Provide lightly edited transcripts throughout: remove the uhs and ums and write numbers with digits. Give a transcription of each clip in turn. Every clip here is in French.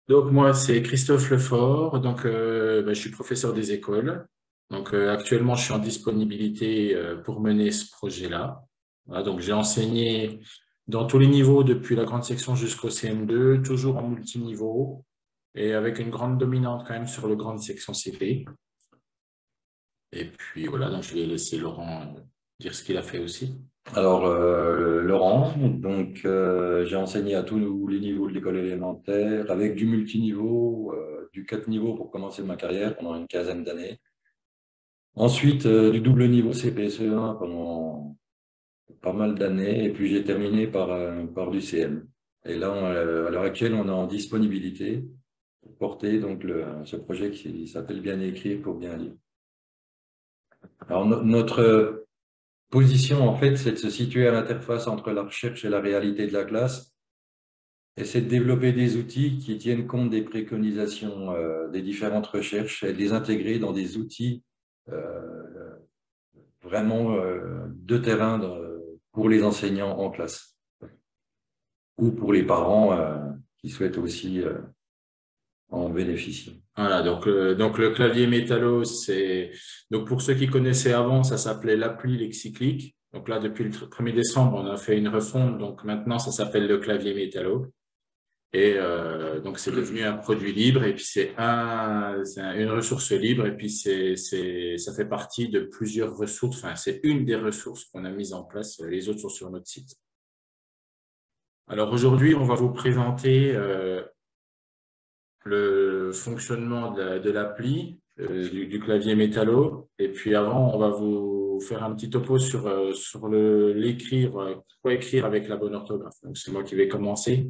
Donc, moi, c'est Christophe Lefort. Donc, je suis professeur des écoles. Donc, actuellement, je suis en disponibilité pour mener ce projet-là. Voilà, donc, j'ai enseigné dans tous les niveaux depuis la grande section jusqu'au CM2, toujours en multiniveau et avec une grande dominante quand même sur le grande section CP. Et puis, voilà, donc je vais laisser Laurent dire ce qu'il a fait aussi. Alors, Laurent, donc j'ai enseigné à tous les niveaux de l'école élémentaire, avec du multiniveau, du 4 niveaux pour commencer ma carrière pendant une quinzaine d'années. Ensuite, du double niveau CPSE1 pendant pas mal d'années, et puis j'ai terminé par du CM. Et là, à l'heure actuelle, on est en disponibilité pour porter donc ce projet qui s'appelle Bien écrire pour bien lire. Alors, notre position, en fait, c'est de se situer à l'interface entre la recherche et la réalité de la classe. Et c'est de développer des outils qui tiennent compte des préconisations des différentes recherches et de les intégrer dans des outils euh, vraiment de terrain pour les enseignants en classe ou pour les parents qui souhaitent aussi en bénéficier. Voilà, donc le clavier métallo, donc pour ceux qui connaissaient avant, ça s'appelait l'appli lexiclique. Donc là, depuis le 1er décembre, on a fait une refonte. Donc maintenant, ça s'appelle le clavier métallo. Et donc c'est devenu un produit libre. Et puis une ressource libre. Et puis ça fait partie de plusieurs ressources. Enfin, c'est une des ressources qu'on a mises en place. Les autres sont sur notre site. Alors aujourd'hui, on va vous présenter le fonctionnement de l'appli, du clavier métallo. Et puis avant, on va vous faire un petit topo sur l'écrire, quoi écrire avec la bonne orthographe. Donc, c'est moi qui vais commencer.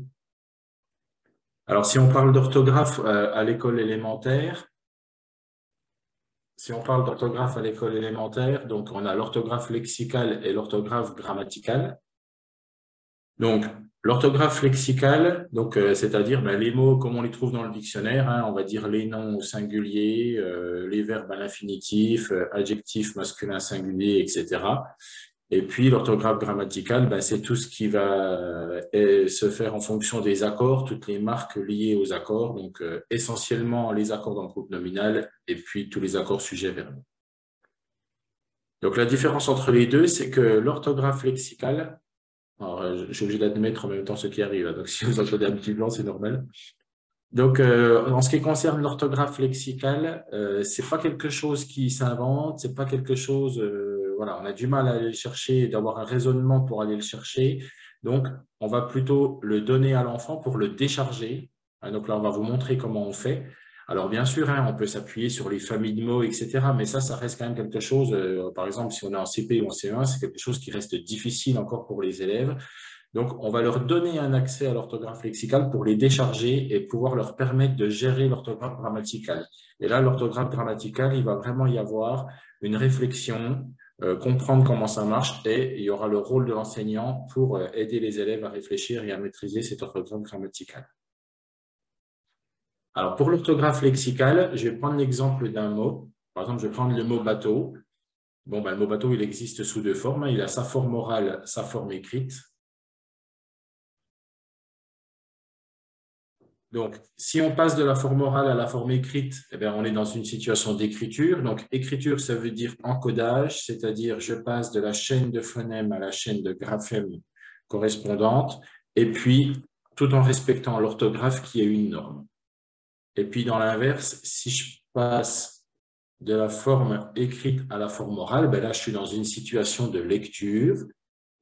Alors, si on parle d'orthographe à l'école élémentaire, donc on a l'orthographe lexicale et l'orthographe grammaticale. Donc, l'orthographe lexicale, donc c'est-à-dire les mots comme on les trouve dans le dictionnaire, hein, on va dire les noms au singulier, les verbes à l'infinitif, adjectifs masculins singuliers, etc. Et puis l'orthographe grammaticale, c'est tout ce qui va se faire en fonction des accords, toutes les marques liées aux accords, donc essentiellement les accords dans le groupe nominal et puis tous les accords sujets-verbes. Donc la différence entre les deux, c'est que l'orthographe lexicale, alors, je suis obligé d'admettre en même temps ce qui arrive, hein. Donc si vous entendez un petit blanc, c'est normal. Donc, en ce qui concerne l'orthographe lexicale, c'est pas quelque chose qui s'invente, c'est pas quelque chose, voilà, on a du mal à aller le chercher, d'avoir un raisonnement pour aller le chercher. Donc, on va plutôt le donner à l'enfant pour le décharger. Hein, donc là, on va vous montrer comment on fait. Alors, bien sûr, hein, on peut s'appuyer sur les familles de mots, etc. Mais ça reste quand même quelque chose, par exemple, si on est en CP ou en CE1, c'est quelque chose qui reste difficile encore pour les élèves. Donc, on va leur donner un accès à l'orthographe lexicale pour les décharger et pouvoir leur permettre de gérer l'orthographe grammaticale. Et là, l'orthographe grammaticale, il va vraiment y avoir une réflexion, comprendre comment ça marche et il y aura le rôle de l'enseignant pour aider les élèves à réfléchir et à maîtriser cette orthographe grammaticale. Alors, pour l'orthographe lexicale, je vais prendre l'exemple d'un mot. Par exemple, je vais prendre le mot bateau. Bon, le mot bateau, il existe sous deux formes. Il a sa forme orale, sa forme écrite. Donc, si on passe de la forme orale à la forme écrite, eh bien, on est dans une situation d'écriture. Donc, écriture, ça veut dire encodage, c'est-à-dire je passe de la chaîne de phonèmes à la chaîne de graphèmes correspondante, et puis tout en respectant l'orthographe qui est une norme. Et puis, dans l'inverse, si je passe de la forme écrite à la forme orale, ben là, je suis dans une situation de lecture.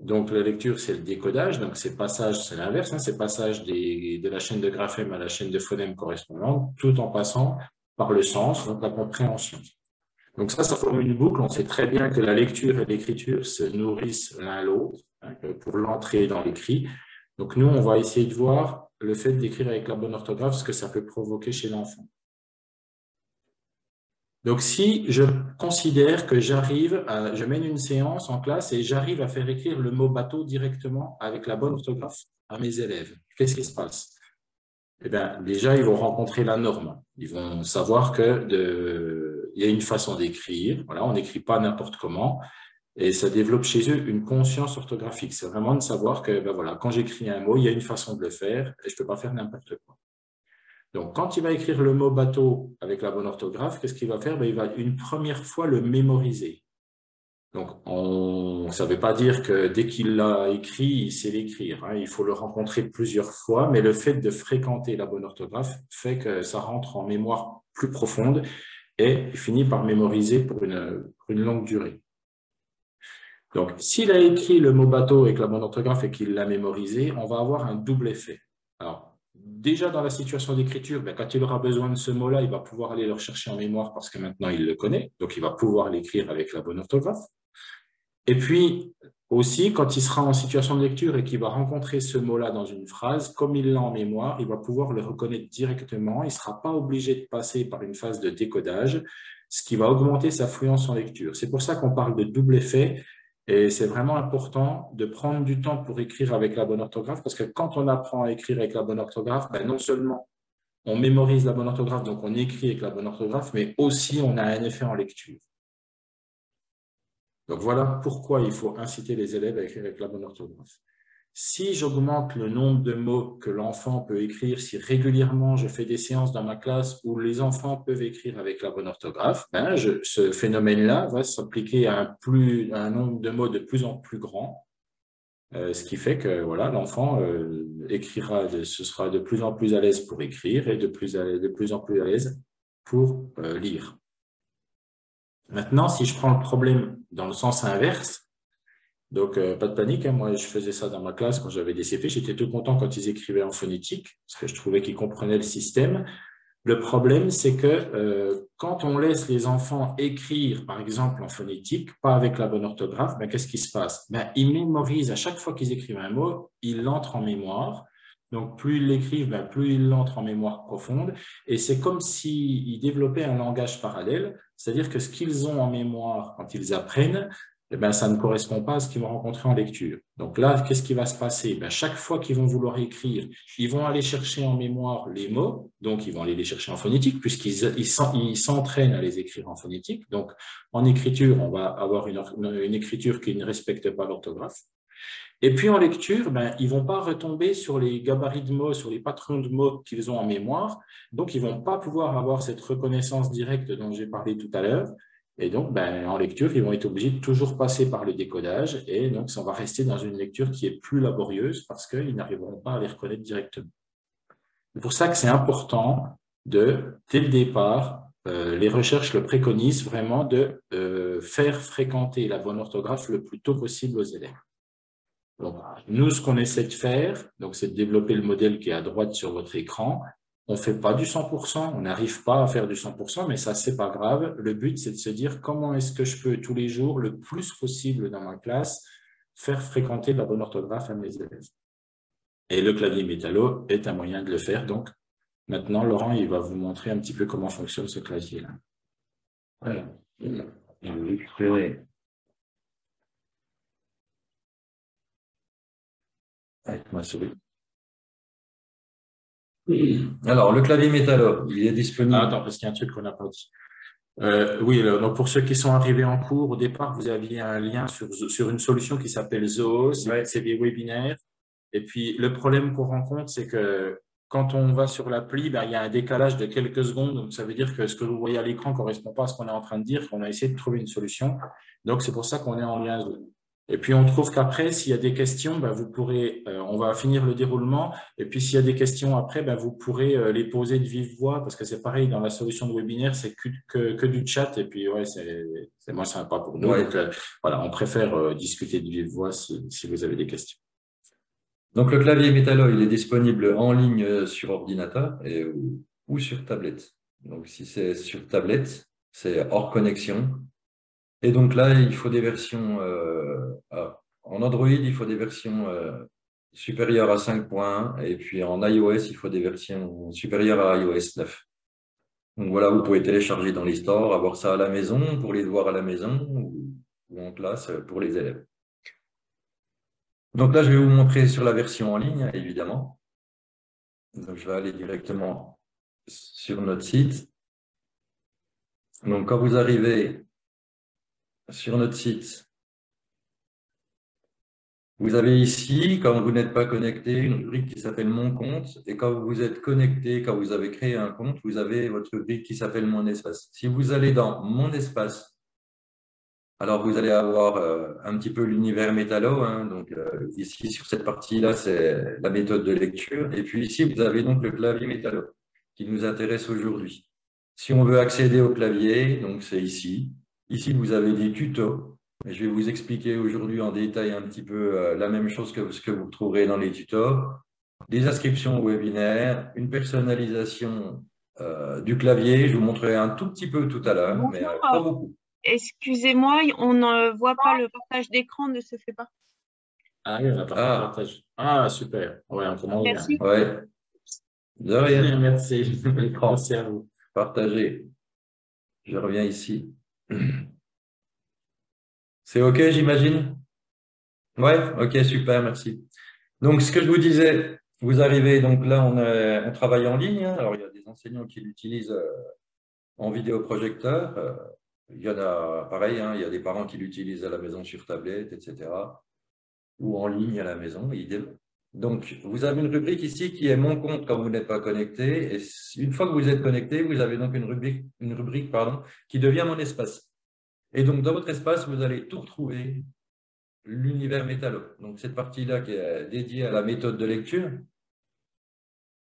Donc, la lecture, c'est le décodage. Donc, c'est passage, c'est l'inverse, hein, c'est passage de la chaîne de graphèmes à la chaîne de phonèmes correspondante, tout en passant par le sens, donc la compréhension. Donc, ça forme une boucle. On sait très bien que la lecture et l'écriture se nourrissent l'un l'autre, hein, pour l'entrée dans l'écrit. Donc, nous, on va essayer de voir le fait d'écrire avec la bonne orthographe, ce que ça peut provoquer chez l'enfant. Donc, si je considère que je mène une séance en classe et j'arrive à faire écrire le mot bateau directement avec la bonne orthographe à mes élèves, qu'est-ce qui se passe? Eh bien, déjà, ils vont rencontrer la norme. Ils vont savoir il y a une façon d'écrire. Voilà, on n'écrit pas n'importe comment. Et ça développe chez eux une conscience orthographique. C'est vraiment de savoir que, voilà, quand j'écris un mot, il y a une façon de le faire et je ne peux pas faire n'importe quoi. Donc, quand il va écrire le mot bateau avec la bonne orthographe, qu'est-ce qu'il va faire? Ben, il va une première fois le mémoriser. Donc, ça ne veut pas dire que dès qu'il l'a écrit, il sait l'écrire, hein. Il faut le rencontrer plusieurs fois, mais le fait de fréquenter la bonne orthographe fait que ça rentre en mémoire plus profonde et il finit par mémoriser pour une longue durée. Donc, s'il a écrit le mot bateau avec la bonne orthographe et qu'il l'a mémorisé, on va avoir un double effet. Alors, déjà dans la situation d'écriture, ben, quand il aura besoin de ce mot-là, il va pouvoir aller le rechercher en mémoire parce que maintenant il le connaît, donc il va pouvoir l'écrire avec la bonne orthographe. Et puis, aussi, quand il sera en situation de lecture et qu'il va rencontrer ce mot-là dans une phrase, comme il l'a en mémoire, il va pouvoir le reconnaître directement. Il ne sera pas obligé de passer par une phase de décodage, ce qui va augmenter sa fluence en lecture. C'est pour ça qu'on parle de double effet. Et c'est vraiment important de prendre du temps pour écrire avec la bonne orthographe, parce que quand on apprend à écrire avec la bonne orthographe, ben non seulement on mémorise la bonne orthographe, donc on écrit avec la bonne orthographe, mais aussi on a un effet en lecture. Donc voilà pourquoi il faut inciter les élèves à écrire avec la bonne orthographe. Si j'augmente le nombre de mots que l'enfant peut écrire, si régulièrement je fais des séances dans ma classe où les enfants peuvent écrire avec la bonne orthographe, ben ce phénomène-là va s'appliquer à un nombre de mots de plus en plus grand, ce qui fait que voilà, l'enfant écrira, ce sera de plus en plus à l'aise pour écrire et de plus en plus à l'aise pour lire. Maintenant, si je prends le problème dans le sens inverse, donc, pas de panique, hein. Moi, je faisais ça dans ma classe quand j'avais des CP. J'étais tout content quand ils écrivaient en phonétique, parce que je trouvais qu'ils comprenaient le système. Le problème, c'est que quand on laisse les enfants écrire, par exemple, en phonétique, pas avec la bonne orthographe, ben, qu'est-ce qui se passe? Ben, ils mémorisent à chaque fois qu'ils écrivent un mot, il entre en mémoire. Donc, plus ils l'écrivent, ben, plus il entre en mémoire profonde. Et c'est comme s'ils développaient un langage parallèle, c'est-à-dire que ce qu'ils ont en mémoire quand ils apprennent, eh ben, ça ne correspond pas à ce qu'ils vont rencontrer en lecture. Donc là, qu'est-ce qui va se passer? Ben, chaque fois qu'ils vont vouloir écrire, ils vont aller chercher en mémoire les mots, donc ils vont aller les chercher en phonétique, puisqu'ils s'entraînent à les écrire en phonétique. Donc, en écriture, on va avoir une écriture qui ne respecte pas l'orthographe. Et puis en lecture, ben, ils ne vont pas retomber sur les gabarits de mots, sur les patrons de mots qu'ils ont en mémoire. Donc, ils ne vont pas pouvoir avoir cette reconnaissance directe dont j'ai parlé tout à l'heure. Et donc, ben, en lecture, ils vont être obligés de toujours passer par le décodage. Et donc, ça va rester dans une lecture qui est plus laborieuse parce qu'ils n'arriveront pas à les reconnaître directement. C'est pour ça que c'est important dès le départ, les recherches le préconisent vraiment de faire fréquenter la bonne orthographe le plus tôt possible aux élèves. Donc, nous, ce qu'on essaie de faire, c'est de développer le modèle qui est à droite sur votre écran. On ne fait pas du 100%, on n'arrive pas à faire du 100%, mais ça, c'est pas grave. Le but, c'est de se dire comment est-ce que je peux tous les jours, le plus possible dans ma classe, faire fréquenter la bonne orthographe à mes élèves. Et le clavier métallo est un moyen de le faire. Donc, maintenant, Laurent, il va vous montrer un petit peu comment fonctionne ce clavier-là. Voilà. Je vais récupérer. Avec ma souris. Alors, le clavier métallo, il est disponible. Attends, parce qu'il y a un truc qu'on n'a pas dit. Oui, donc pour ceux qui sont arrivés en cours, au départ, vous aviez un lien sur une solution qui s'appelle Zoho, c'est des webinaires. Et puis, le problème qu'on rencontre, c'est que quand on va sur l'appli, ben, il y a un décalage de quelques secondes. Donc, ça veut dire que ce que vous voyez à l'écran ne correspond pas à ce qu'on est en train de dire, qu'on a essayé de trouver une solution. Donc, c'est pour ça qu'on est en lien Zoho. Et puis, on trouve qu'après, s'il y a des questions, ben, vous pourrez, on va finir le déroulement. Et puis, s'il y a des questions après, ben, vous pourrez les poser de vive voix, parce que c'est pareil, dans la solution de webinaire, c'est que du chat. Et puis, ouais, c'est moins sympa pour nous. Ouais. Donc, voilà, on préfère discuter de vive voix si vous avez des questions. Donc, le clavier métallo, il est disponible en ligne sur ordinateur ou sur tablette. Donc, si c'est sur tablette, c'est hors connexion. Et donc là, il faut des versions, en Android, il faut des versions supérieures à 5.1 et puis en iOS, il faut des versions supérieures à iOS 9. Donc voilà, vous pouvez télécharger dans les stores, avoir ça à la maison pour les devoirs à la maison ou en classe pour les élèves. Donc là, je vais vous montrer sur la version en ligne, évidemment. Donc je vais aller directement sur notre site. Donc quand vous arrivez sur notre site, Vous avez ici, quand vous n'êtes pas connecté, une rubrique qui s'appelle Mon compte. Et quand vous êtes connecté, quand vous avez créé un compte, vous avez votre rubrique qui s'appelle Mon espace. Si vous allez dans Mon espace, alors vous allez avoir un petit peu l'univers métallo. Hein. Donc ici, sur cette partie-là, c'est la méthode de lecture. Et puis ici, vous avez donc le clavier métallo qui nous intéresse aujourd'hui. Si on veut accéder au clavier, donc c'est ici. Ici, vous avez des tutos. Et je vais vous expliquer aujourd'hui en détail un petit peu la même chose que ce que vous trouverez dans les tutos. Des inscriptions au webinaire, une personnalisation du clavier. Je vous montrerai un tout petit peu tout à l'heure, mais Bonjour, pas beaucoup. excusez-moi, on ne voit pas le partage d'écran, ne se fait pas. Ah oui, on n'a pas fait de Ah, partage. Ah, super. Ouais, on commence bien. Merci. ouais, de rien. Merci. L'écran Merci à vous. partagé. Je reviens ici. C'est OK, j'imagine? Ouais, OK, super, merci. Donc, ce que je vous disais, vous arrivez, donc là, on travaille en ligne. Hein. Alors, il y a des enseignants qui l'utilisent en vidéoprojecteur. Il y en a, pareil, hein, il y a des parents qui l'utilisent à la maison sur tablette, etc. Ou en ligne à la maison, idem. Donc, vous avez une rubrique ici qui est Mon compte quand vous n'êtes pas connecté. Et une fois que vous êtes connecté, vous avez donc une rubrique pardon, qui devient Mon espace. Et donc, dans votre espace, vous allez tout retrouver, l'univers métallo. Donc, cette partie-là qui est dédiée à la méthode de lecture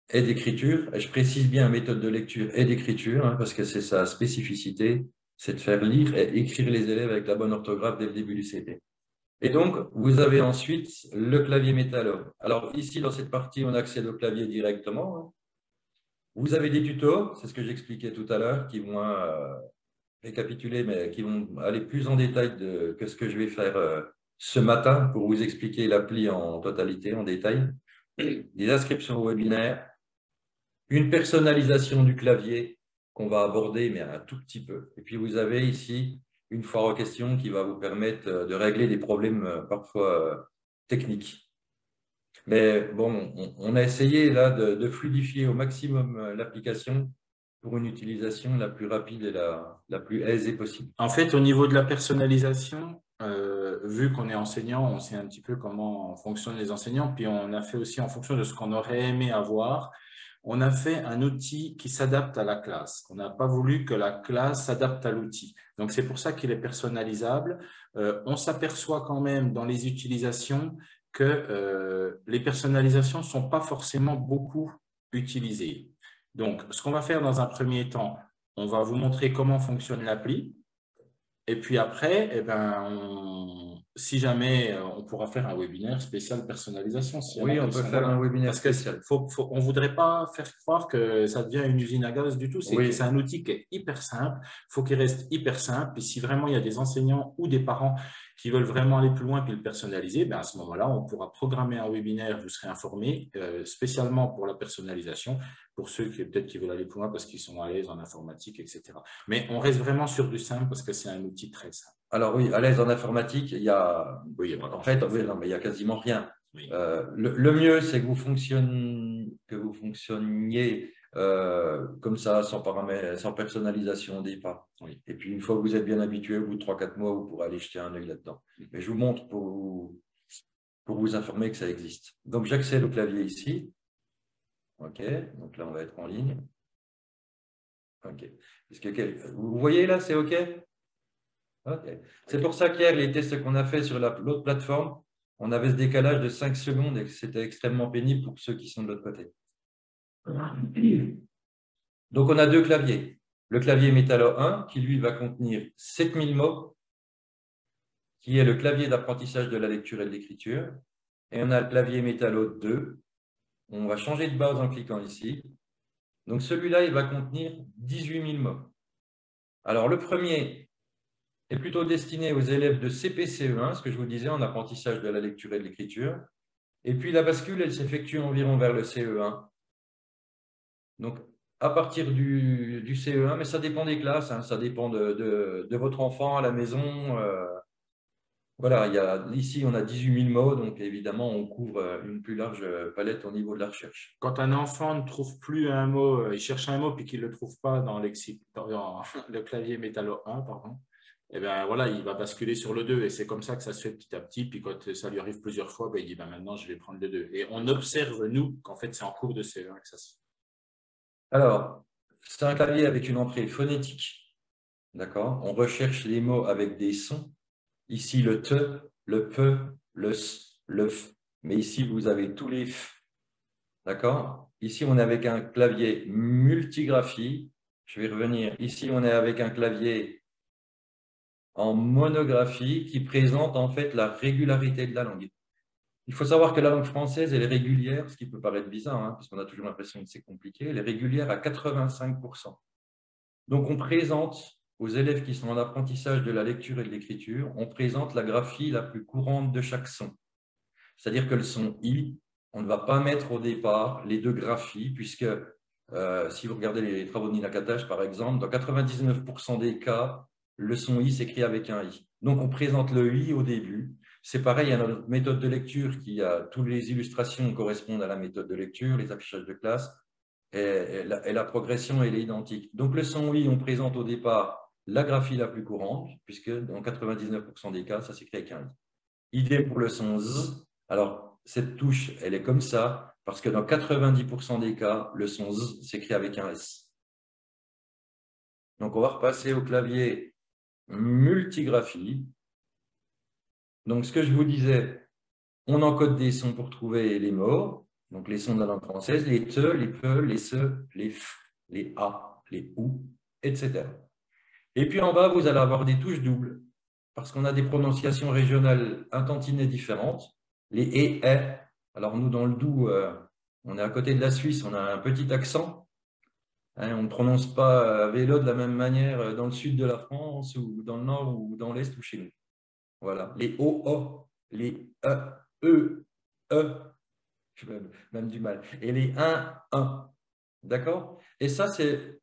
et d'écriture. Et je précise bien méthode de lecture et d'écriture, hein, parce que c'est sa spécificité, c'est de faire lire et écrire les élèves avec la bonne orthographe dès le début du CP. Et donc, vous avez ensuite le clavier métallo. Alors, ici, dans cette partie, on accède au clavier directement. Hein. Vous avez des tutos, c'est ce que j'expliquais tout à l'heure, qui vont récapituler, mais qui vont aller plus en détail que ce que je vais faire ce matin pour vous expliquer l'appli en totalité, en détail. Des inscriptions au webinaire, une personnalisation du clavier qu'on va aborder, mais un tout petit peu. Et puis, vous avez ici une foire aux questions qui va vous permettre de régler des problèmes parfois techniques. Mais bon, on a essayé là de fluidifier au maximum l'application pour une utilisation la plus rapide et la plus aisée possible. En fait, au niveau de la personnalisation, vu qu'on est enseignant, on sait un petit peu comment fonctionnent les enseignants, puis on a fait aussi en fonction de ce qu'on aurait aimé avoir, on a fait un outil qui s'adapte à la classe. On n'a pas voulu que la classe s'adapte à l'outil. Donc, c'est pour ça qu'il est personnalisable. On s'aperçoit quand même dans les utilisations que les personnalisations ne sont pas forcément beaucoup utilisées. Donc, ce qu'on va faire dans un premier temps, on va vous montrer comment fonctionne l'appli. Et puis après, eh ben, si jamais on pourra faire un webinaire spécial personnalisation. Si Oui, on peut faire un webinaire spécial. On ne voudrait pas faire croire que ça devient une usine à gaz du tout. C'est Oui. un outil qui est hyper simple. Il faut qu'il reste hyper simple. Et si vraiment il y a des enseignants ou des parents qui veulent vraiment aller plus loin puis le personnaliser, ben à ce moment-là, on pourra programmer un webinaire. Vous serez informés spécialement pour la personnalisation, pour ceux qui peut-être qui veulent aller plus loin parce qu'ils sont à l'aise en informatique, etc. Mais on reste vraiment sur du simple parce que c'est un outil très simple. Alors oui, à l'aise en informatique, il y a, oui, en fait, oui, non, mais il y a quasiment rien. Oui. Le mieux, c'est que vous fonctionniez comme ça, sans paramètres, sans personnalisation au départ. Oui. Et puis, une fois que vous êtes bien habitué, au bout de 3-4 mois, vous pourrez aller jeter un œil là-dedans. Mais je vous montre pour vous informer que ça existe. Donc, j'accède au clavier ici. OK, donc là, on va être en ligne. OK. Vous voyez là, c'est OK? OK. C'est pour ça qu'hier, les tests qu'on a fait sur l'autre plateforme, on avait ce décalage de 5 secondes et que c'était extrêmement pénible pour ceux qui sont de l'autre côté. Donc, on a deux claviers. Le clavier Métallo 1, qui lui va contenir 7000 mots, qui est le clavier d'apprentissage de la lecture et de l'écriture. Et on a le clavier Métallo 2. On va changer de base en cliquant ici. Donc, celui-là, il va contenir 18 000 mots. Alors, le premier est plutôt destiné aux élèves de CP-CE1, ce que je vous disais, en apprentissage de la lecture et de l'écriture. Et puis, la bascule, elle s'effectue environ vers le CE1. Donc, à partir du CE1, mais ça dépend des classes, hein, ça dépend de votre enfant à la maison. Voilà, ici, on a 18 000 mots, donc évidemment, on couvre une plus large palette au niveau de la recherche. Quand un enfant ne trouve plus un mot, il cherche un mot puis qu'il ne le trouve pas dans le clavier Métallo 1, pardon, et ben voilà, il va basculer sur le 2. Et c'est comme ça que ça se fait petit à petit. Puis quand ça lui arrive plusieurs fois, ben, il dit ben, maintenant, je vais prendre le 2. Et on observe, nous, qu'en fait, c'est en cours de CE1 que ça se fait. Alors, c'est un clavier avec une entrée phonétique. D'accord? On recherche les mots avec des sons. Ici, le te, le pe, le s, le f. Mais ici, vous avez tous les f. D'accord? Ici, on est avec un clavier multigraphie. Je vais revenir. Ici, on est avec un clavier en monographie qui présente en fait la régularité de la langue. Il faut savoir que la langue française, elle est régulière, ce qui peut paraître bizarre, hein, parce qu'on a toujours l'impression que c'est compliqué. Elle est régulière à 85%. Donc, on présente aux élèves qui sont en apprentissage de la lecture et de l'écriture, on présente la graphie la plus courante de chaque son. C'est-à-dire que le son I, on ne va pas mettre au départ les deux graphies, puisque si vous regardez les travaux de Nina Katash, par exemple, dans 99% des cas, le son I s'écrit avec un I. Donc, on présente le I au début. C'est pareil, il y a notre méthode de lecture qui a toutes les illustrations correspondent à la méthode de lecture, les affichages de classe, et la progression, elle est identique. Donc, le son I, on présente au départ la graphie la plus courante, puisque dans 99% des cas, ça s'écrit avec un I. Idée pour le son Z. Alors, cette touche, elle est comme ça, parce que dans 90% des cas, le son Z s'écrit avec un S. Donc, on va repasser au clavier multigraphie. Donc, ce que je vous disais, on encode des sons pour trouver les mots, donc les sons de la langue française, les te, les pe, les se, les f, les a, les ou, etc. Et puis en bas, vous allez avoir des touches doubles, parce qu'on a des prononciations régionales intantinées différentes. Les et, est. Alors nous, dans le Doubs, on est à côté de la Suisse, on a un petit accent. Hein, on ne prononce pas vélo de la même manière dans le sud de la France, ou dans le nord, ou dans l'est, ou chez nous. Voilà. Les o, o, les e, j'ai même du mal. Et les 1. D'accord? Et ça,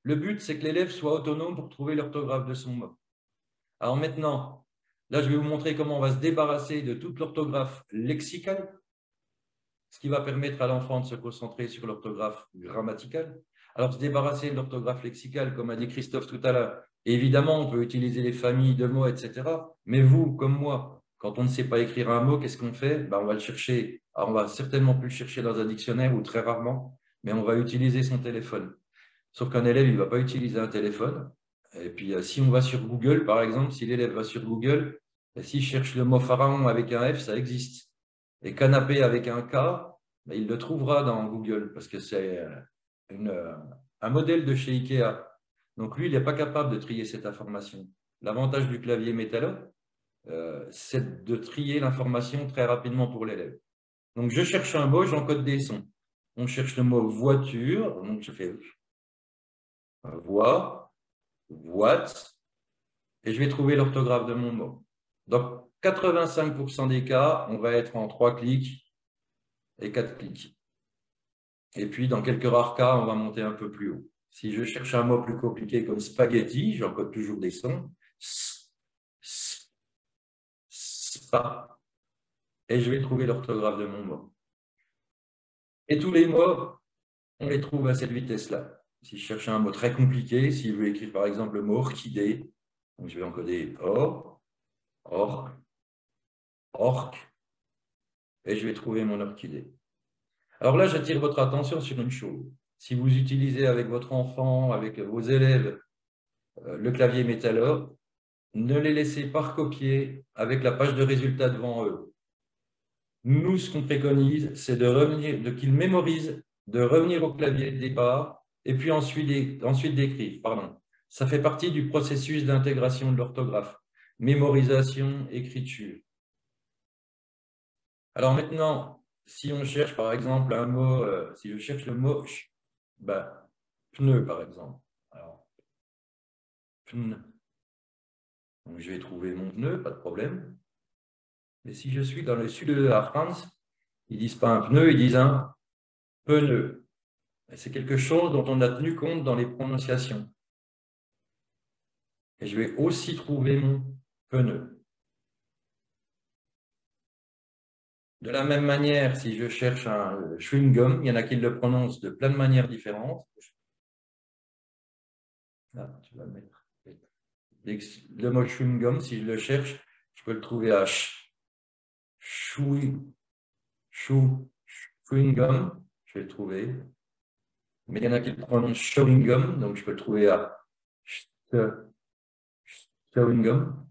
le but, c'est que l'élève soit autonome pour trouver l'orthographe de son mot. Alors maintenant, là, je vais vous montrer comment on va se débarrasser de toute l'orthographe lexicale, ce qui va permettre à l'enfant de se concentrer sur l'orthographe grammaticale. Alors, se débarrasser de l'orthographe lexicale, comme a dit Christophe tout à l'heure, évidemment, on peut utiliser les familles de mots, etc. Mais vous, comme moi, quand on ne sait pas écrire un mot, qu'est-ce qu'on fait? Ben, on va le chercher. Alors, on va certainement plus le chercher dans un dictionnaire ou très rarement, mais on va utiliser son téléphone. Sauf qu'un élève, il ne va pas utiliser un téléphone. Et puis, si on va sur Google, par exemple, si l'élève va sur Google, s'il cherche le mot pharaon avec un F, ça existe. Et canapé avec un K, ben, il le trouvera dans Google parce que c'est un modèle de chez Ikea. Donc, lui, il n'est pas capable de trier cette information. L'avantage du clavier métallo, c'est de trier l'information très rapidement pour l'élève. Donc, je cherche un mot, j'encode des sons. On cherche le mot voiture, donc je fais voix, what, et je vais trouver l'orthographe de mon mot. Dans 85% des cas, on va être en 3 clics et 4 clics. Et puis, dans quelques rares cas, on va monter un peu plus haut. Si je cherche un mot plus compliqué comme spaghetti, j'encode toujours des sons. Spa. Et je vais trouver l'orthographe de mon mot. Et tous les mots, on les trouve à cette vitesse-là. Si je cherche un mot très compliqué, si je veux écrire par exemple le mot orchidée, donc je vais encoder or, orc, et je vais trouver mon orchidée. Alors là, j'attire votre attention sur une chose. Si vous utilisez avec votre enfant, avec vos élèves, le clavier métallo, ne les laissez pas recopier avec la page de résultats devant eux. Nous, ce qu'on préconise, c'est qu'ils mémorisent, de revenir au clavier de départ, et puis ensuite d'écrire. Ça fait partie du processus d'intégration de l'orthographe. Mémorisation, écriture. Alors maintenant, si on cherche par exemple un mot, si je cherche le mot pneu par exemple. Alors, pneu. Donc, je vais trouver mon pneu, pas de problème. Mais si je suis dans le sud de la France, ils ne disent pas un pneu, ils disent un pneu. C'est quelque chose dont on a tenu compte dans les prononciations. Et je vais aussi trouver mon pneu. De la même manière, si je cherche un chewing-gum, il y en a qui le prononcent de plein de manières différentes. Là, tu vas mettre Le mot chewing-gum, si je le cherche, je peux le trouver à chewing-gum, je vais le trouver. Mais il y en a qui le prononcent chewing-gum, donc je peux le trouver à chewing-gum.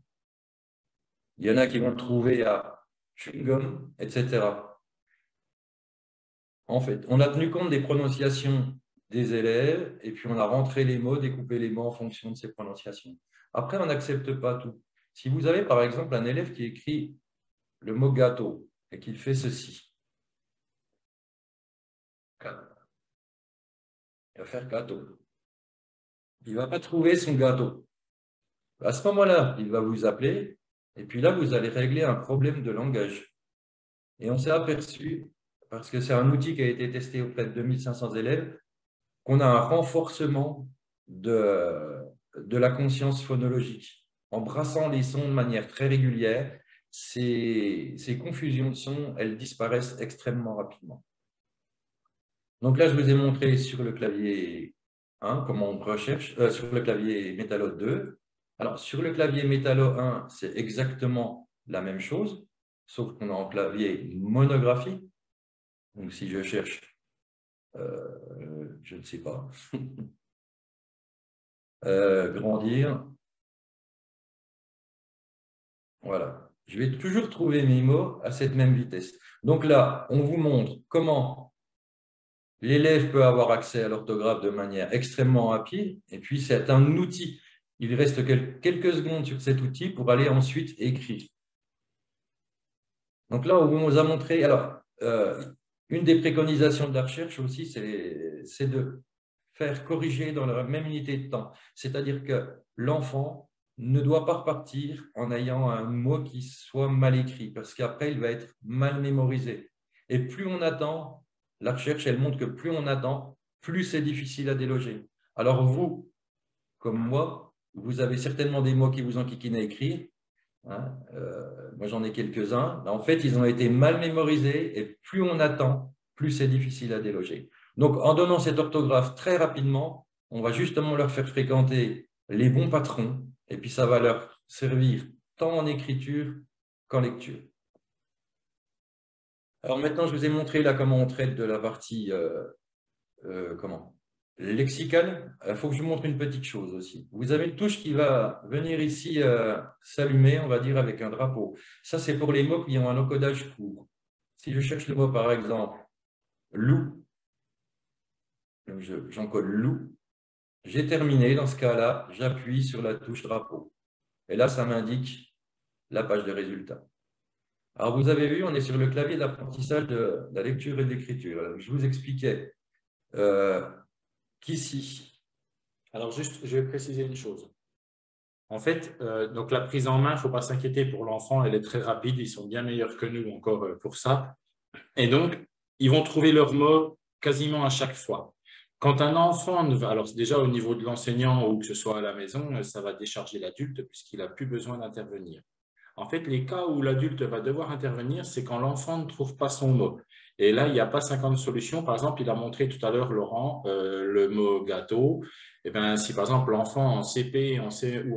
Il y en a qui vont le trouver à chewing-gum, etc. En fait, on a tenu compte des prononciations des élèves et puis on a rentré les mots, découpé les mots en fonction de ces prononciations. Après, on n'accepte pas tout. Si vous avez par exemple un élève qui écrit le mot gâteau et qu'il fait ceci, il va faire gâteau. Il ne va pas trouver son gâteau. À ce moment-là, il va vous appeler et puis là, vous allez régler un problème de langage. Et on s'est aperçu, parce que c'est un outil qui a été testé auprès de 2500 élèves, qu'on a un renforcement de la conscience phonologique. En brassant les sons de manière très régulière, ces confusions de sons, elles disparaissent extrêmement rapidement. Donc là, je vous ai montré sur le clavier 1 comment on recherche, sur le clavier Métallo 2. Alors, sur le clavier Métallo 1, c'est exactement la même chose, sauf qu'on est en clavier monographie. Donc, si je cherche, je ne sais pas, grandir, voilà. Je vais toujours trouver mes mots à cette même vitesse. Donc là, on vous montre comment l'élève peut avoir accès à l'orthographe de manière extrêmement rapide, et puis c'est un outil. Il reste quelques secondes sur cet outil pour aller ensuite écrire. Donc là, on vous a montré, alors, une des préconisations de la recherche aussi, c'est de faire corriger dans la même unité de temps. C'est-à-dire que l'enfant ne doit pas repartir en ayant un mot qui soit mal écrit, parce qu'après, il va être mal mémorisé. Et plus on attend, la recherche, elle montre que plus on attend, plus c'est difficile à déloger. Alors vous, comme moi, vous avez certainement des mots qui vous enquiquinent à écrire. Hein, moi, j'en ai quelques-uns. En fait, ils ont été mal mémorisés et plus on attend, plus c'est difficile à déloger. Donc, en donnant cette orthographe très rapidement, on va justement leur faire fréquenter les bons patrons et puis ça va leur servir tant en écriture qu'en lecture. Alors maintenant, je vous ai montré là comment on traite de la partie lexicale. Il faut que je vous montre une petite chose aussi. Vous avez une touche qui va venir ici s'allumer, on va dire, avec un drapeau. Ça, c'est pour les mots qui ont un encodage court. Si je cherche le mot, par exemple, loup, j'encode loup, j'ai terminé. Dans ce cas-là, j'appuie sur la touche drapeau. Et là, ça m'indique la page de résultats. Alors, vous avez vu, on est sur le clavier d'apprentissage de la lecture et de l'écriture. Je vous expliquais qu'ici. Alors, juste, je vais préciser une chose. En fait, donc la prise en main, il ne faut pas s'inquiéter pour l'enfant, elle est très rapide, ils sont bien meilleurs que nous encore pour ça. Et donc, ils vont trouver leurs mots quasiment à chaque fois. Quand un enfant, alors déjà au niveau de l'enseignant ou que ce soit à la maison, ça va décharger l'adulte puisqu'il n'a plus besoin d'intervenir. En fait, les cas où l'adulte va devoir intervenir, c'est quand l'enfant ne trouve pas son mot. Et là, il n'y a pas 50 solutions. Par exemple, il a montré tout à l'heure, Laurent, le mot gâteau. Eh bien, si par exemple l'enfant en CP ou en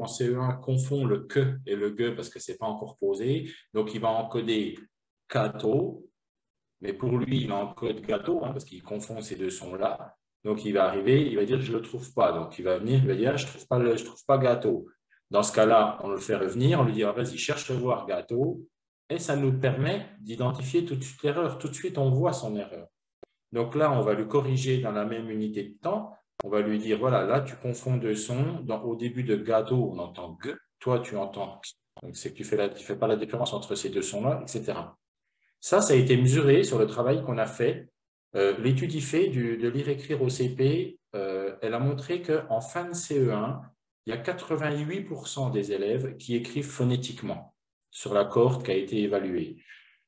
CE1 confond le que et le ge parce que ce n'est pas encore posé, donc il va encoder gâteau, mais pour lui, il encode gâteau parce qu'il confond ces deux sons-là. Donc, il va arriver, il va dire « je ne le trouve pas ». Donc, il va venir, il va dire « je ne trouve pas gâteau ». Dans ce cas-là, on le fait revenir, on lui dit « vas-y, cherche le voir gâteau ». Et ça nous permet d'identifier tout de suite l'erreur. Tout de suite, on voit son erreur. Donc là, on va le corriger dans la même unité de temps. On va lui dire « voilà, là, tu confonds deux sons. Au début de gâteau, on entend « g ». Toi, tu entends « donc c'est que tu ne fais pas la différence entre ces deux sons-là, etc. » Ça a été mesuré sur le travail qu'on a fait. L'étude IFE de lire-écrire au CP, elle a montré qu'en fin de CE1, il y a 88% des élèves qui écrivent phonétiquement sur la cohorte qui a été évaluée.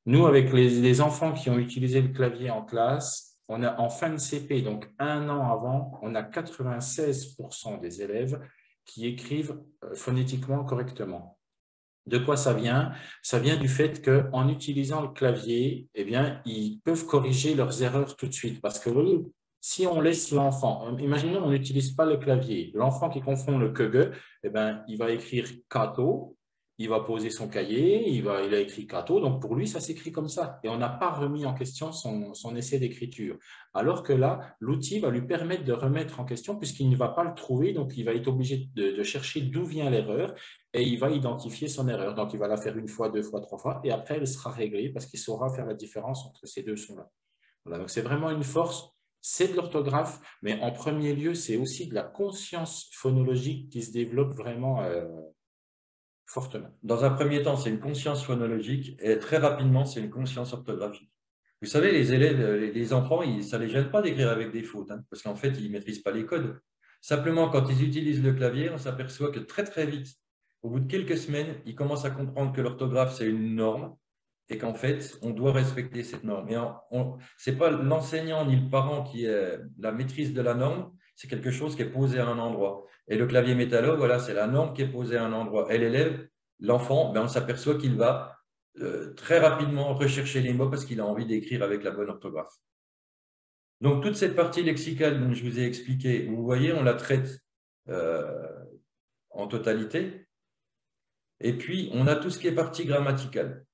Nous, avec les enfants qui ont utilisé le clavier en classe, on a en fin de CP, donc un an avant, on a 96% des élèves qui écrivent phonétiquement correctement. De quoi ça vient? Ça vient du fait qu'en utilisant le clavier, eh bien, ils peuvent corriger leurs erreurs tout de suite. Parce que si on laisse l'enfant, imaginons on n'utilise pas le clavier, l'enfant qui confond le que, eh ben, il va écrire Kato, il va poser son cahier, il a écrit Kato, donc pour lui, ça s'écrit comme ça. Et on n'a pas remis en question son essai d'écriture. Alors que là, l'outil va lui permettre de remettre en question puisqu'il ne va pas le trouver, donc il va être obligé de chercher d'où vient l'erreur et il va identifier son erreur. Donc il va la faire une fois, deux fois, trois fois et après, elle sera réglée parce qu'il saura faire la différence entre ces deux sons-là. Voilà, donc c'est vraiment une force. C'est de l'orthographe, mais en premier lieu, c'est aussi de la conscience phonologique qui se développe vraiment fortement. Dans un premier temps, c'est une conscience phonologique et très rapidement, c'est une conscience orthographique. Vous savez, les élèves, les enfants, ça ne les gêne pas d'écrire avec des fautes, hein, parce qu'en fait, ils ne maîtrisent pas les codes. Simplement, quand ils utilisent le clavier, on s'aperçoit que très, très vite, au bout de quelques semaines, ils commencent à comprendre que l'orthographe, c'est une norme et qu'en fait, on doit respecter cette norme. Et ce n'est pas l'enseignant ni le parent qui est la maîtrise de la norme, c'est quelque chose qui est posé à un endroit. Et le clavier métallo, voilà, c'est la norme qui est posée à un endroit. Et l'élève, l'enfant, ben, on s'aperçoit qu'il va très rapidement rechercher les mots parce qu'il a envie d'écrire avec la bonne orthographe. Donc, toute cette partie lexicale dont je vous ai expliqué, vous voyez, on la traite en totalité. Et puis, on a tout ce qui est partie grammaticale.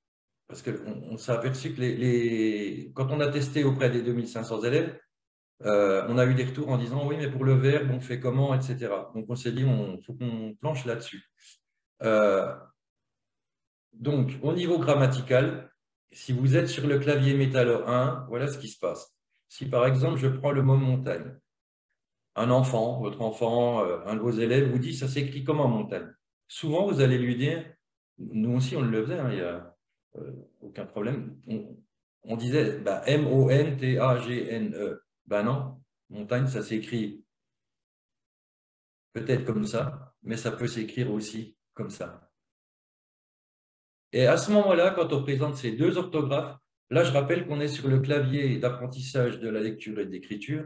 Parce qu'on s'est aperçu que quand on a testé auprès des 2500 élèves, on a eu des retours en disant « Oui, mais pour le verbe, on fait comment ?» etc. Donc, on s'est dit « Il faut qu'on planche là-dessus. » Donc, au niveau grammatical, si vous êtes sur le clavier métallo 1, voilà ce qui se passe. Si, par exemple, je prends le mot « montagne », un enfant, votre enfant, un de vos élèves vous dit « Ça s'écrit comment montagne ?» Souvent, vous allez lui dire, nous aussi on le faisait, hein, il n'y a aucun problème, on disait bah, M-O-N-T-A-G-N-E. Ben non, montagne, ça s'écrit peut-être comme ça, mais ça peut s'écrire aussi comme ça. Et à ce moment-là, quand on présente ces deux orthographes, là, je rappelle qu'on est sur le clavier d'apprentissage de la lecture et de l'écriture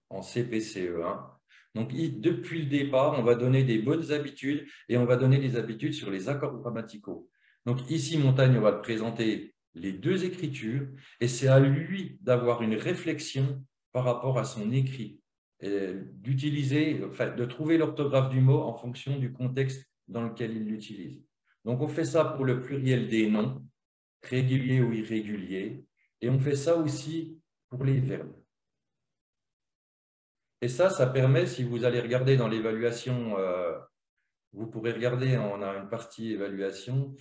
en CPCE1. Donc, depuis le départ, on va donner des bonnes habitudes et on va donner des habitudes sur les accords grammaticaux. Donc, ici, Montagne, on va présenter les deux écritures et c'est à lui d'avoir une réflexion par rapport à son écrit, de trouver l'orthographe du mot en fonction du contexte dans lequel il l'utilise. Donc, on fait ça pour le pluriel des noms, réguliers ou irréguliers, et on fait ça aussi pour les verbes. Et ça permet, si vous allez regarder dans l'évaluation, vous pourrez regarder, on a une partie évaluation,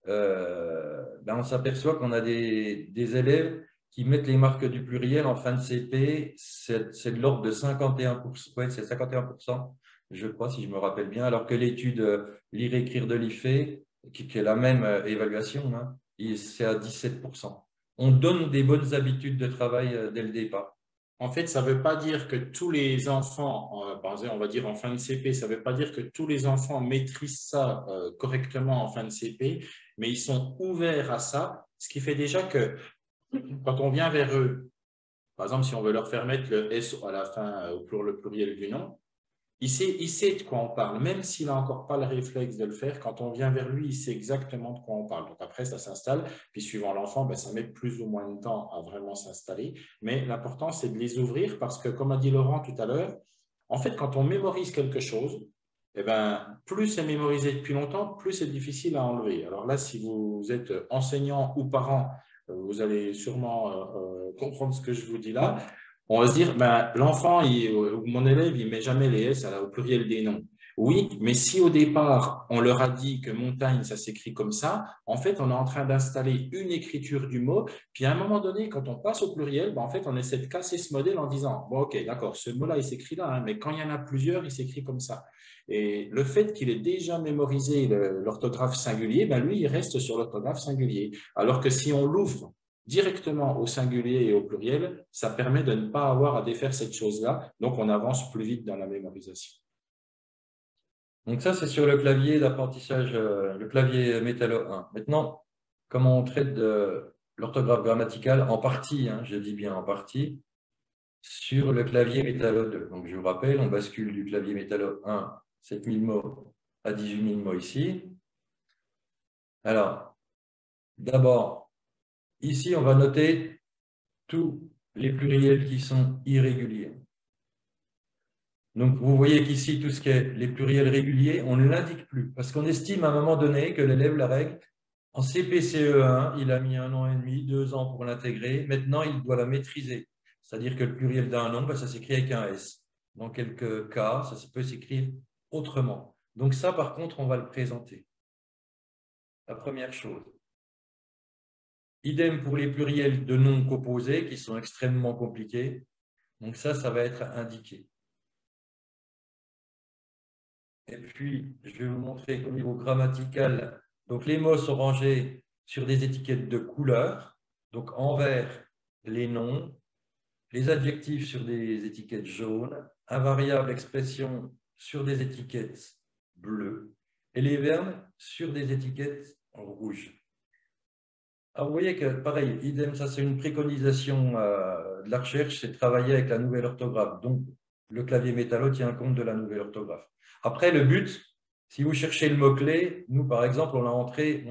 ben on s'aperçoit qu'on a des élèves qui mettent les marques du pluriel en fin de CP, c'est de l'ordre de 51%, ouais, c'est 51%, je crois, si je me rappelle bien, alors que l'étude Lire et écrire de l'IFE, qui est la même évaluation, hein, c'est à 17%. On donne des bonnes habitudes de travail dès le départ. En fait, ça ne veut pas dire que tous les enfants, on va dire en fin de CP, ça ne veut pas dire que tous les enfants maîtrisent ça correctement en fin de CP, mais ils sont ouverts à ça, ce qui fait déjà que quand on vient vers eux, par exemple, si on veut leur faire mettre le S à la fin pour le pluriel du nom, il sait de quoi on parle, même s'il n'a encore pas le réflexe de le faire. Quand on vient vers lui, il sait exactement de quoi on parle. Donc après, ça s'installe. Puis suivant l'enfant, ben, ça met plus ou moins de temps à vraiment s'installer. Mais l'important, c'est de les ouvrir parce que, comme a dit Laurent tout à l'heure, en fait, quand on mémorise quelque chose, eh ben, plus c'est mémorisé depuis longtemps, plus c'est difficile à enlever. Alors là, si vous êtes enseignant ou parent, vous allez sûrement comprendre ce que je vous dis là. On va se dire, ben, l'enfant, mon élève, il ne met jamais les S au pluriel des noms. Oui, mais si au départ, on leur a dit que montagne, ça s'écrit comme ça, en fait, on est en train d'installer une écriture du mot. Puis à un moment donné, quand on passe au pluriel, ben, en fait, on essaie de casser ce modèle en disant, bon, OK, d'accord, ce mot-là, il s'écrit là, hein, mais quand il y en a plusieurs, il s'écrit comme ça. Et le fait qu'il ait déjà mémorisé l'orthographe singulier, ben, lui, il reste sur l'orthographe singulier. Alors que si on l'ouvre directement au singulier et au pluriel, ça permet de ne pas avoir à défaire cette chose-là. Donc, on avance plus vite dans la mémorisation. Donc ça, c'est sur le clavier d'apprentissage, le clavier métallo 1. Maintenant, comment on traite de l'orthographe grammaticale en partie, hein, je dis bien en partie, sur le clavier métallo 2. Donc, je vous rappelle, on bascule du clavier métallo 1, 7000 mots à 18 000 mots ici. Alors, d'abord, ici, on va noter tous les pluriels qui sont irréguliers. Donc, vous voyez qu'ici, tout ce qui est les pluriels réguliers, on ne l'indique plus parce qu'on estime à un moment donné que l'élève la règle. En CPCE1, il a mis 1 an et demi, 2 ans pour l'intégrer. Maintenant, il doit la maîtriser. C'est-à-dire que le pluriel d'un nom, ben, ça s'écrit avec un S. Dans quelques cas, ça peut s'écrire autrement. Donc ça, par contre, on va le présenter. La première chose. Idem pour les pluriels de noms composés qui sont extrêmement compliqués. Donc ça va être indiqué. Et puis, je vais vous montrer qu'au niveau grammatical, donc les mots sont rangés sur des étiquettes de couleur. Donc en vert, les noms, les adjectifs sur des étiquettes jaunes, invariables expressions sur des étiquettes bleues et les verbes sur des étiquettes rouges. Alors vous voyez que, pareil, idem, ça c'est une préconisation de la recherche, c'est de travailler avec la nouvelle orthographe. Donc, le clavier métallo tient compte de la nouvelle orthographe. Après, le but, si vous cherchez le mot-clé, nous, par exemple, on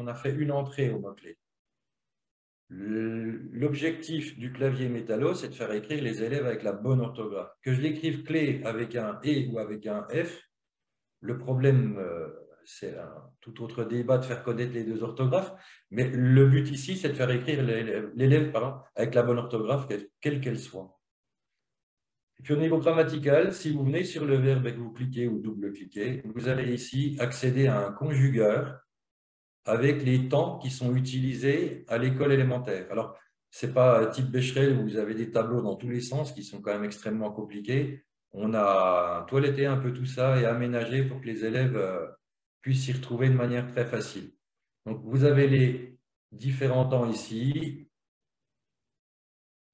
a fait une entrée au mot-clé. L'objectif du clavier métallo, c'est de faire écrire les élèves avec la bonne orthographe. Que je l'écrive clé avec un E ou avec un F, le problème, c'est un tout autre débat de faire connaître les deux orthographes, mais le but ici, c'est de faire écrire l'élève avec la bonne orthographe, quelle qu'elle soit. Et puis au niveau grammatical, si vous venez sur le verbe et que vous cliquez ou double-cliquez, vous allez ici accéder à un conjugueur avec les temps qui sont utilisés à l'école élémentaire. Alors, ce n'est pas type Becherel où vous avez des tableaux dans tous les sens qui sont quand même extrêmement compliqués. On a toiletté un peu tout ça et aménagé pour que les élèves puissent s'y retrouver de manière très facile. Donc, vous avez les différents temps ici.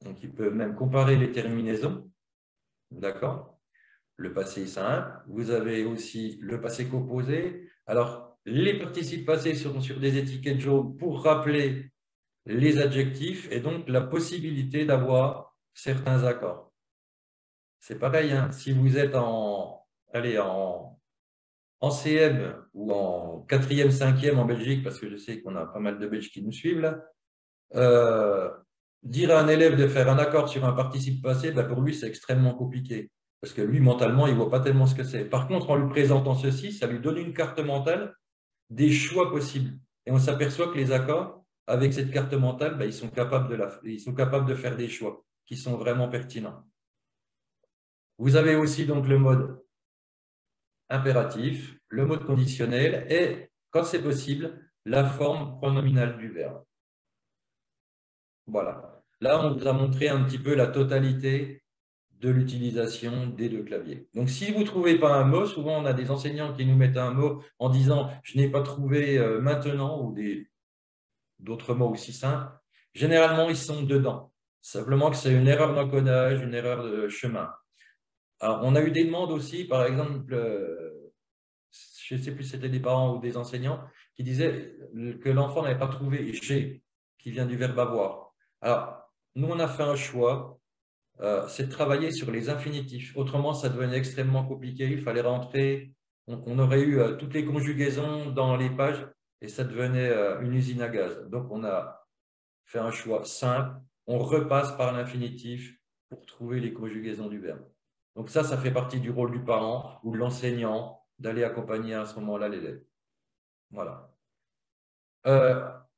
Donc, ils peuvent même comparer les terminaisons. D'accord? Le passé simple. Vous avez aussi le passé composé. Alors, les participes passés seront sur des étiquettes jaunes pour rappeler les adjectifs et donc la possibilité d'avoir certains accords. C'est pareil, hein, si vous êtes en CM ou en 4e, 5e en Belgique, parce que je sais qu'on a pas mal de Belges qui nous suivent là, dire à un élève de faire un accord sur un participe passé, ben pour lui, c'est extrêmement compliqué. Parce que lui, mentalement, il ne voit pas tellement ce que c'est. Par contre, en lui présentant ceci, ça lui donne une carte mentale des choix possibles. Et on s'aperçoit que les accords, avec cette carte mentale, ben, ils sont capables de faire des choix qui sont vraiment pertinents. Vous avez aussi donc le mode impératif, le mode conditionnel et, quand c'est possible, la forme pronominale du verbe. Voilà. Là, on vous a montré un petit peu la totalité de l'utilisation des deux claviers. Donc, si vous ne trouvez pas un mot, souvent on a des enseignants qui nous mettent un mot en disant « je n'ai pas trouvé maintenant » ou d'autres mots aussi simples. Généralement, ils sont dedans. Simplement que c'est une erreur d'encodage, une erreur de chemin. Alors, on a eu des demandes aussi, par exemple, je ne sais plus si c'était des parents ou des enseignants, qui disaient que l'enfant n'avait pas trouvé « j'ai » qui vient du verbe « avoir ». Alors, nous, on a fait un choix, c'est de travailler sur les infinitifs. Autrement, ça devenait extrêmement compliqué. Il fallait rentrer, on aurait eu toutes les conjugaisons dans les pages et ça devenait une usine à gaz. Donc, on a fait un choix simple. On repasse par l'infinitif pour trouver les conjugaisons du verbe. Donc ça fait partie du rôle du parent ou de l'enseignant d'aller accompagner à ce moment-là l'élève. Voilà.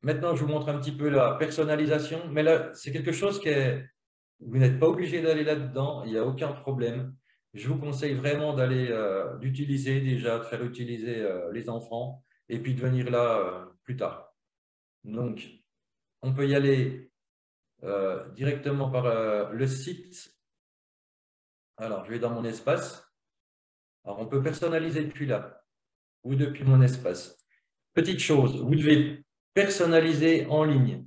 Maintenant, je vous montre un petit peu la personnalisation. Mais là, c'est quelque chose qui est... Vous n'êtes pas obligé d'aller là-dedans, il n'y a aucun problème. Je vous conseille vraiment d'utiliser déjà, de faire utiliser les enfants et puis de venir là plus tard. Donc, on peut y aller directement par le site. Alors, je vais dans mon espace. Alors, on peut personnaliser depuis là ou depuis mon espace. Petite chose, vous devez personnaliser en ligne.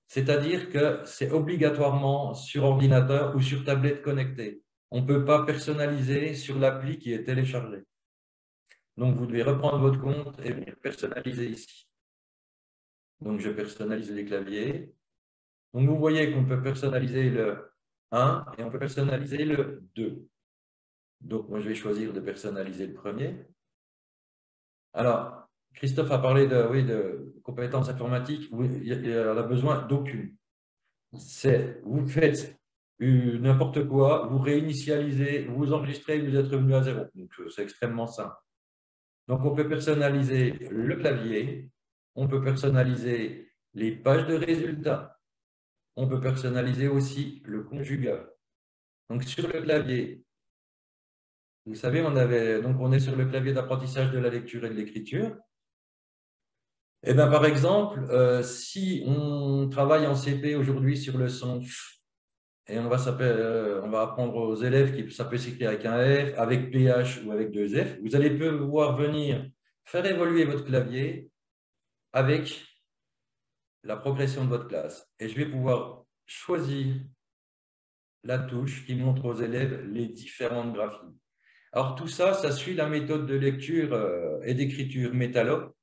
C'est-à-dire que c'est obligatoirement sur ordinateur ou sur tablette connectée. On ne peut pas personnaliser sur l'appli qui est téléchargée. Donc, vous devez reprendre votre compte et venir personnaliser ici. Donc, je personnalise les claviers. Donc, vous voyez qu'on peut personnaliser le 1 et on peut personnaliser le 2. Donc, moi, je vais choisir de personnaliser le premier. Alors, Christophe a parlé de compétences informatiques. Il a besoin d'aucune. c'est vous faites n'importe quoi, vous réinitialisez, vous enregistrez, vous êtes revenu à zéro. Donc, c'est extrêmement simple. Donc, on peut personnaliser le clavier, on peut personnaliser les pages de résultats, on peut personnaliser aussi le conjugat. Donc, sur le clavier, vous savez, on est sur le clavier d'apprentissage de la lecture et de l'écriture. Et bien, par exemple, si on travaille en CP aujourd'hui sur le son et on va apprendre aux élèves que ça peut s'écrire avec un F, avec PH ou avec deux F, vous allez pouvoir venir faire évoluer votre clavier avec la progression de votre classe. Et je vais pouvoir choisir la touche qui montre aux élèves les différentes graphies. Alors, tout ça, ça suit la méthode de lecture et d'écriture Métallo.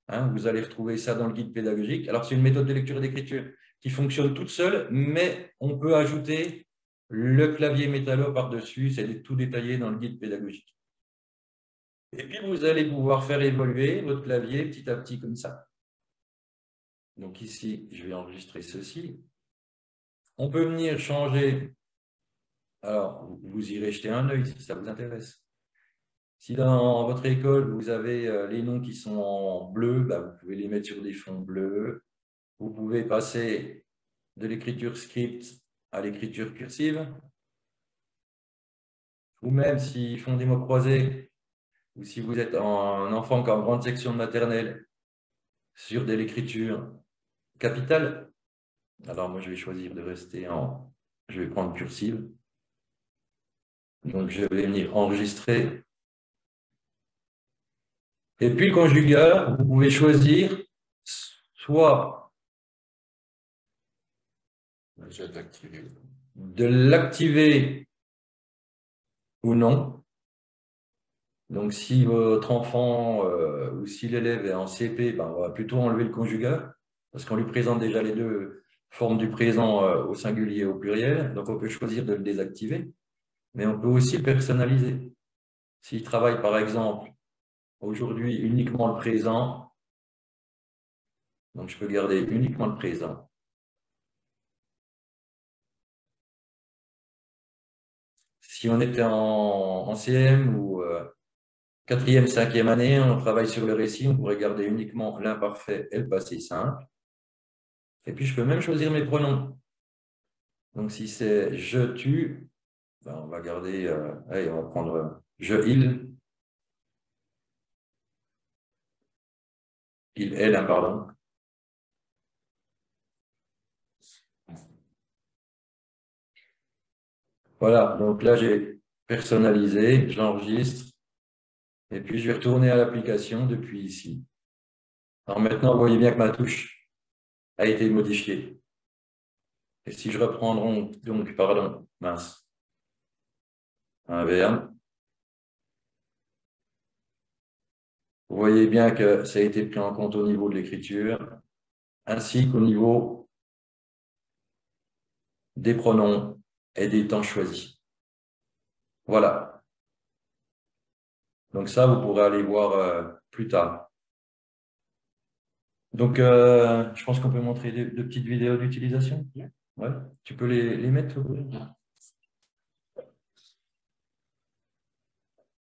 Hein, vous allez retrouver ça dans le guide pédagogique. Alors, c'est une méthode de lecture et d'écriture qui fonctionne toute seule, mais on peut ajouter le clavier Métallo par-dessus. C'est tout détaillé dans le guide pédagogique. Et puis, vous allez pouvoir faire évoluer votre clavier petit à petit comme ça. Donc ici, je vais enregistrer ceci. On peut venir changer. Alors, vous irez jeter un œil si ça vous intéresse. Si dans votre école, vous avez les noms qui sont en bleu, bah, vous pouvez les mettre sur des fonds bleus. Vous pouvez passer de l'écriture script à l'écriture cursive. Ou même s'ils font des mots croisés, ou si vous êtes un enfant qui a une grande section de maternelle, sur de l'écriture capitale. Alors moi, je vais choisir de rester en... Je vais prendre cursive. Donc, je vais venir enregistrer. Et puis, le conjugat, vous pouvez choisir soit de l'activer ou non. Donc, si votre enfant ou si l'élève est en CP, ben, on va plutôt enlever le conjugat parce qu'on lui présente déjà les deux formes du présent au singulier et au pluriel. Donc, on peut choisir de le désactiver, mais on peut aussi le personnaliser. S'il travaille, par exemple, aujourd'hui uniquement le présent, donc je peux garder uniquement le présent. Si on était en CM ou 4e, 5e année, on travaille sur le récit, on pourrait garder uniquement l'imparfait et le passé simple. Et puis, je peux même choisir mes pronoms. Donc, si c'est « je »,« tu », ben, on va garder, allez, on va prendre « je »,« il »,« elle », pardon. Voilà, donc là, j'ai personnalisé, j'enregistre. Et puis, je vais retourner à l'application depuis ici. Alors maintenant, vous voyez bien que ma touche a été modifiée. Et si je reprends donc, pardon, mince, un verbe, vous voyez bien que ça a été pris en compte au niveau de l'écriture, ainsi qu'au niveau des pronoms et des temps choisis. Voilà. Donc ça, vous pourrez aller voir plus tard. Donc, je pense qu'on peut montrer deux petites vidéos d'utilisation. Ouais. Tu peux les mettre?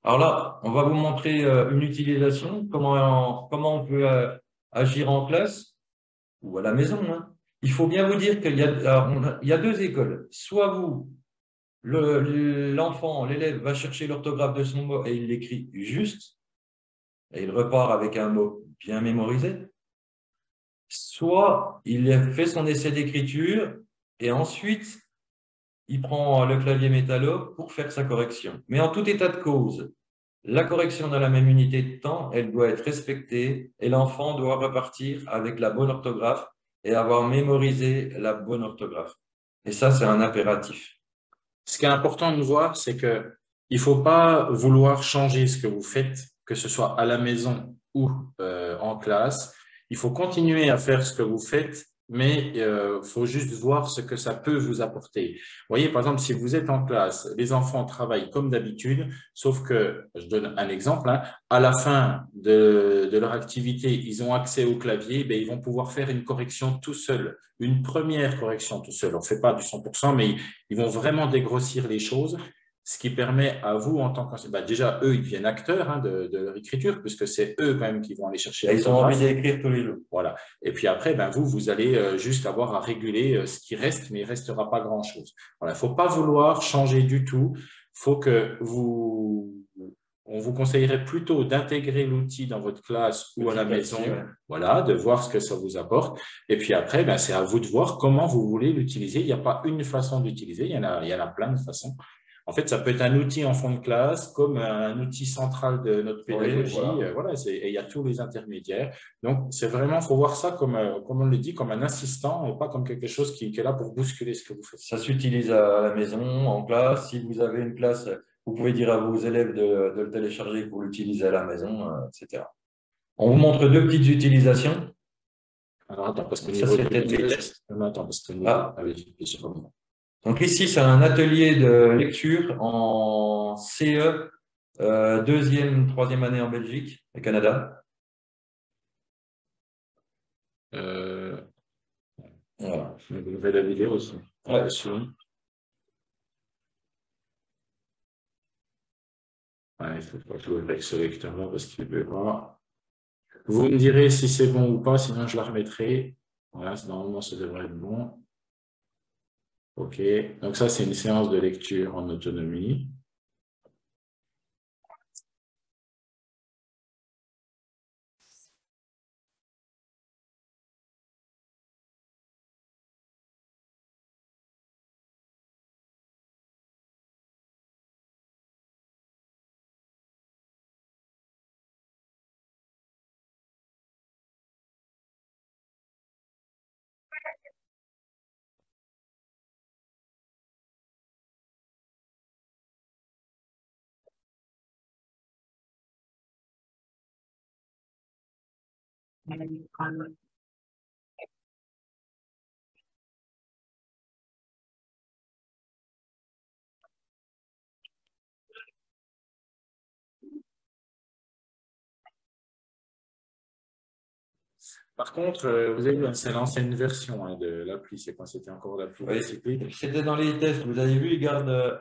Alors là, on va vous montrer une utilisation, comment on peut agir en classe ou à la maison. Hein. Il faut bien vous dire qu'il y a deux écoles. Soit vous, l'enfant, l'élève va chercher l'orthographe de son mot et il l'écrit juste, et il repart avec un mot bien mémorisé. Soit il fait son essai d'écriture et ensuite il prend le clavier Métallo pour faire sa correction. Mais en tout état de cause, la correction dans la même unité de temps, elle doit être respectée et l'enfant doit repartir avec la bonne orthographe et avoir mémorisé la bonne orthographe. Et ça, c'est un impératif. Ce qui est important de voir, c'est qu'il ne faut pas vouloir changer ce que vous faites, que ce soit à la maison ou en classe. Il faut continuer à faire ce que vous faites, mais il faut juste voir ce que ça peut vous apporter. Vous voyez, par exemple, si vous êtes en classe, les enfants travaillent comme d'habitude, sauf que, je donne un exemple, hein, à la fin de leur activité, ils ont accès au clavier, ben, ils vont pouvoir faire une correction tout seuls, une première correction tout seul. On ne fait pas du 100%, mais ils vont vraiment dégrossir les choses, ce qui permet à vous, en tant qu'enseignant, ben, déjà, eux, ils deviennent acteurs hein, de leur écriture, puisque c'est eux quand même qui vont aller chercher Et ils ont envie l'orthographe. d'écrire tous les jours. Voilà. Et puis après, ben vous allez juste avoir à réguler ce qui reste, mais il ne restera pas grand-chose. Voilà. Il ne faut pas vouloir changer du tout. Il faut que on vous conseillerait plutôt d'intégrer l'outil dans votre classe ou à la maison, Ouais. voilà, de voir ce que ça vous apporte. Et puis après, ben, c'est à vous de voir comment vous voulez l'utiliser. Il n'y a pas une façon d'utiliser, il y en a plein de façons. En fait, ça peut être un outil en fond de classe, comme un outil central de notre pédagogie. Oui, voilà. Et il y a tous les intermédiaires. Donc, c'est vraiment, il faut voir ça comme on le dit, comme un assistant et pas comme quelque chose qui est là pour bousculer ce que vous faites. Ça s'utilise à la maison, en classe. Si vous avez une classe, vous pouvez dire à vos élèves de le télécharger pour l'utiliser à la maison, etc. On vous montre deux petites utilisations. Alors, attends, parce que Ça, c'était des tests. Attends, parce que Donc ici, c'est un atelier de lecture en CE, deuxième, troisième année en Belgique et Canada. Voilà, je vais ouvrir la vidéo aussi. Ouais. Il faut pas jouer avec ce lecteur-là parce qu'il ne veut pas. Vous me direz si c'est bon ou pas, sinon je la remettrai. Voilà, normalement, ça devrait être bon. OK. Donc ça, c'est une séance de lecture en autonomie. Par contre, vous avez vu, c'est l'ancienne version hein, de l'appli. C'est quand c'était encore l'appli. Oui, c'était dans les tests. Vous avez vu, il garde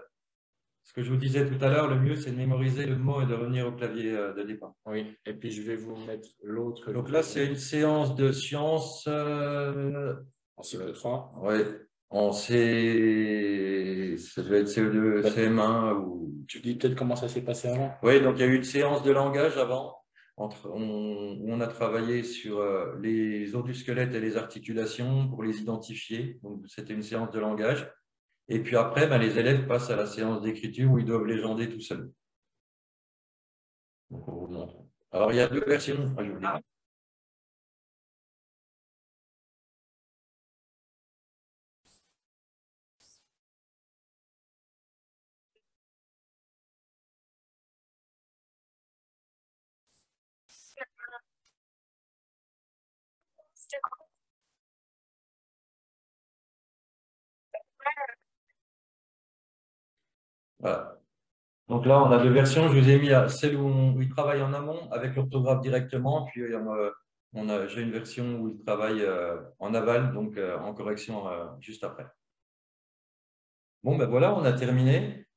ce que je vous disais tout à l'heure. Le mieux, c'est de mémoriser le mot et de revenir au clavier de départ. Oui, et puis je vais vous mettre l'autre. Donc là, c'est une séance de sciences. En cycle 3. Oui, en C. Ça doit être CE2, CM1 ou. Tu dis peut-être comment ça s'est passé avant? Oui, donc il y a eu une séance de langage avant. Où on a travaillé sur les os du squelette et les articulations pour les identifier. Donc, c'était une séance de langage. Et puis après, ben, les élèves passent à la séance d'écriture où ils doivent légender tout seuls. Donc, on vous montre. Alors, il y a deux versions. Voilà. Donc là, on a deux versions. Je vous ai mis celle où il travaille en amont avec l'orthographe directement. Puis j'ai une version où il travaille en aval, donc en correction juste après. Bon, ben voilà, on a terminé.